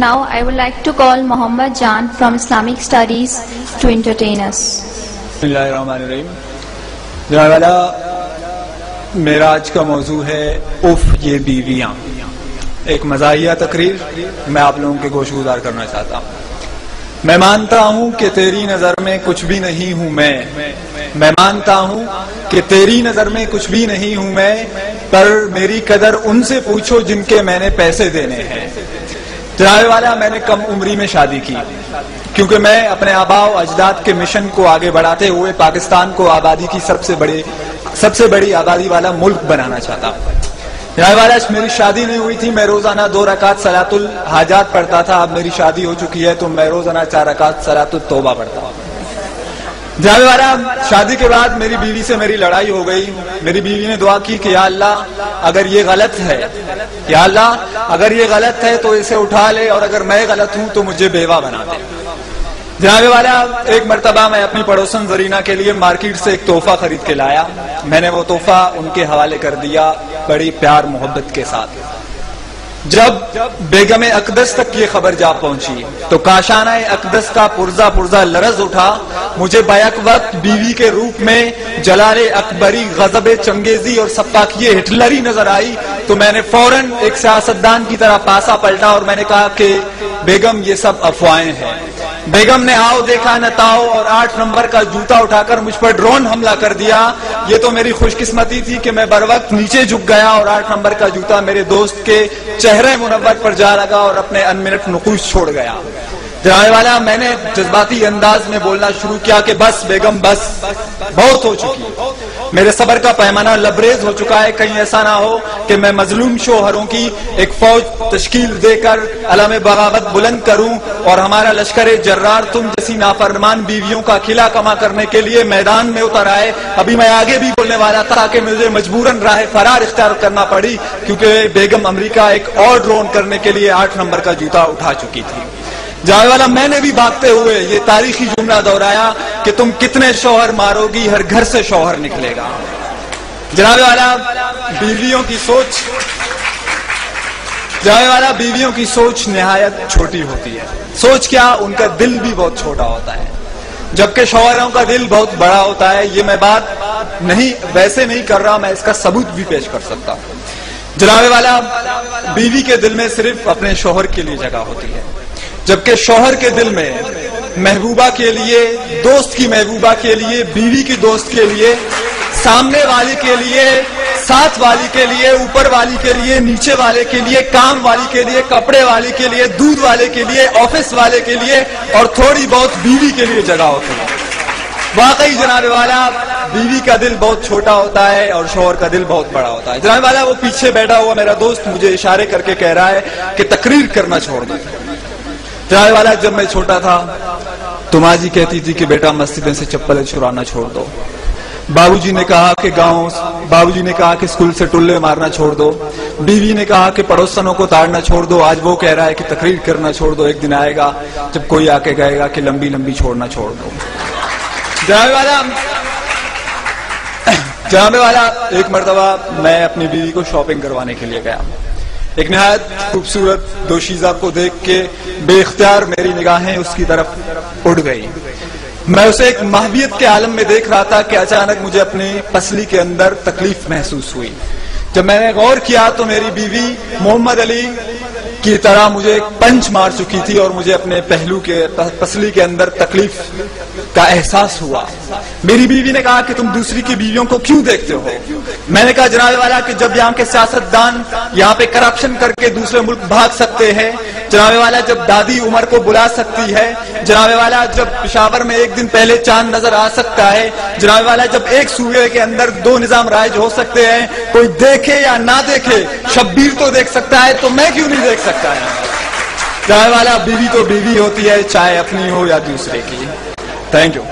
Now I would like to call Muhammad Jan from Islamic Studies to entertain us. Bismillahirrahmanirrahim. جناب والا میرا آج کا موضوع ہے اف یہ بیویاں. ایک مزاحیہ تقریر میں آپ لوگوں کے گوش گزار کرنا چاہتا ہوں. میں مانتا ہوں کہ تیری نظر میں کچھ بھی نہیں ہوں میں مانتا ہوں کہ تیری نظر میں کچھ بھی نہیں ہوں میں، پر میری قدر ان سے پوچھو جن کے میں نے پیسے دینے ہیں. جناب والا میں نے کم عمری میں شادی کی کیونکہ میں اپنے آباء و اجداد کے مشن کو آگے بڑھاتے ہوئے پاکستان کو آبادی کی سب سے بڑی آبادی والا ملک بنانا چاہتا ہوں. جناب والا میری شادی نہیں ہوئی تھی، میں روزانہ 2 رکعت صلاۃ الحاجات پڑھتا تھا. اب میری شادی ہو چکی ہے تو میں روزانہ 4 رکعت صلاۃ التوبہ پڑھتا ہوں. جناب والا شادی کے بعد میری بیوی سے میری لڑائی ہو گئی. میری بیوی نے دعا کی کہ یا اللہ اگر یہ غلط ہے، یا اللہ اگر یہ غلط ہے تو اسے اٹھا لے، اور اگر میں غلط ہوں تو مجھے بیوہ بنا دے. جناب والا ایک مرتبہ میں اپنی پڑوسن زرینہ کے لیے مارکیٹ سے ایک تحفہ خرید کے لایا. میں نے وہ تحفہ ان کے حوالے کر دیا بڑی پیار محبت کے ساتھ. جب بیگم اقدس تک یہ خبر جا پہنچی تو کاشانہ اقدس کا پرزا لرز اٹھا. مجھے بیک وقت بیوی کے روپ میں جلال اکبری، غضب چنگیزی اور سپاکیے ہٹلری نظر آئی تو میں نے فوراً ایک سیاستدان کی طرح پاسا پلٹا اور میں نے کہا کہ بیگم یہ سب افواہیں ہیں. بیگم نے آؤ دیکھا نہ تاؤ اور 8 نمبر کا جوتا اٹھا کر مجھ پر ڈرون حملہ کر دیا. یہ تو میری خوش قسمتی تھی کہ میں بر وقت نیچے جھک گیا اور 8 نمبر کا جوتا میرے دوست کے چہرے منور پر جا لگا اور اپنے انمنٹ نقوش چھوڑ گیا. جناب والا میں نے جذباتی انداز میں بولنا شروع کیا کہ بس بیگم بس، بہت ہو چکی، میرے صبر کا پیمانہ لبریز ہو چکا ہے. کہیں ایسا نہ ہو کہ میں مظلوم شوہروں کی ایک فوج تشکیل دے کر علم بغاوت بلند کروں اور ہمارا لشکر جرار تم جیسی نافرمان بیویوں کا کھلا کما کرنے کے لیے میدان میں اتر آئے. ابھی میں آگے بھی بولنے والا تھا کہ مجھے مجبوراً راہ فرار اختیار کرنا پڑی کیونکہ بیگم امریکہ ایک اور ڈرون کرنے کے لیے 8 نمبر کا جوتا اٹھا چکی تھی. جناب والا میں نے بھی بھاگتے ہوئے یہ تاریخی جملہ دہرایا کہ تم کتنے شوہر مارو گی، ہر گھر سے شوہر نکلے گا. جناب والا بیویوں کی سوچ نہایت چھوٹی ہوتی ہے. سوچ کیا، ان کا دل بھی بہت چھوٹا ہوتا ہے، جبکہ شوہروں کا دل بہت بڑا ہوتا ہے. یہ میں بات ویسے نہیں کر رہا، میں اس کا ثبوت بھی پیش کر سکتا ہوں. جناب والا بیوی کے دل میں صرف اپنے شوہر کے لیے جگہ ہوتی ہے، جبکہ شوہر کے دل میں محبوبہ کے لیے، دوست کی محبوبہ کے لیے، بیوی کی دوست کے لیے، سامنے والی کے لیے، ساتھ والی کے لیے، اوپر والی کے لیے، نیچے والے کے لیے، کام والی کے لیے، کپڑے والی کے لیے، دودھ والے کے لیے، آفس والے کے لیے اور تھوڑی بہت بیوی کے لیے جگہ ہوتی ہے. واقعی جناب والا بیوی کا دل بہت چھوٹا ہوتا ہے اور شوہر کا دل بہت بڑا ہوتا ہے. جناب والا وہ پیچھے بیٹھا ہوا میرا دوست مجھے اشارے کر کے کہہ رہا ہے کہ تقریر کرنا چھوڑ دیں. جناب والا جب میں چھوٹا تھا تو ماں جی کہتی تھی کہ بیٹا مسجدیں سے چپلیں چھڑانا چھوڑ دو. بابو جی نے کہا کہ اسکول سے ٹلے مارنا چھوڑ دو. بیوی نے کہا کہ پڑوسنوں کو تاڑنا چھوڑ دو. آج وہ کہہ رہا ہے کہ تقریر کرنا چھوڑ دو. ایک دن آئے گا جب کوئی آ کے کہے گا کہ لمبی لمبی چھوڑنا چھوڑ دو. جناب والا ایک مرتبہ میں اپنی بیوی کو شاپنگ کروانے کے لیے گیا. ایک نہایت خوبصورت دوشیزہ کو دیکھ کے بے اختیار میری نگاہیں اس کی طرف اڑ گئی. میں اسے ایک محبیت کے عالم میں دیکھ رہا تھا کہ اچانک مجھے اپنی پسلی کے اندر تکلیف محسوس ہوئی. جب میں نے غور کیا تو میری بیوی محمد علی کی طرح مجھے ایک پنچ مار چکی تھی اور مجھے اپنے پسلی کے اندر تکلیف کا احساس ہوا. میری بیوی نے کہا کہ تم دوسری کی بیویوں کو کیوں دیکھتے ہو؟ میں نے کہا جناب والا کہ جب یہاں کے سیاستدان یہاں پہ کرپشن کر کے دوسرے ملک بھاگ سکتے ہیں، جناب والا جب دادی عمر کو بلا سکتی ہے، جناب والا جب پشاور میں ایک دن پہلے چاند نظر آ سکتا ہے، جناب والا جب ایک صوبے کے اندر 2 نظام رائج ہو سکتے ہیں، کوئی دیکھے یا نہ دیکھے شبیر تو دیکھ سکتا ہے تو میں کیوں نہیں دیکھ سکتا ہے؟ جناب والا بیوی تو بیوی ہوتی ہے، چاہے اپنی ہو یا دوسرے کی. Thank you.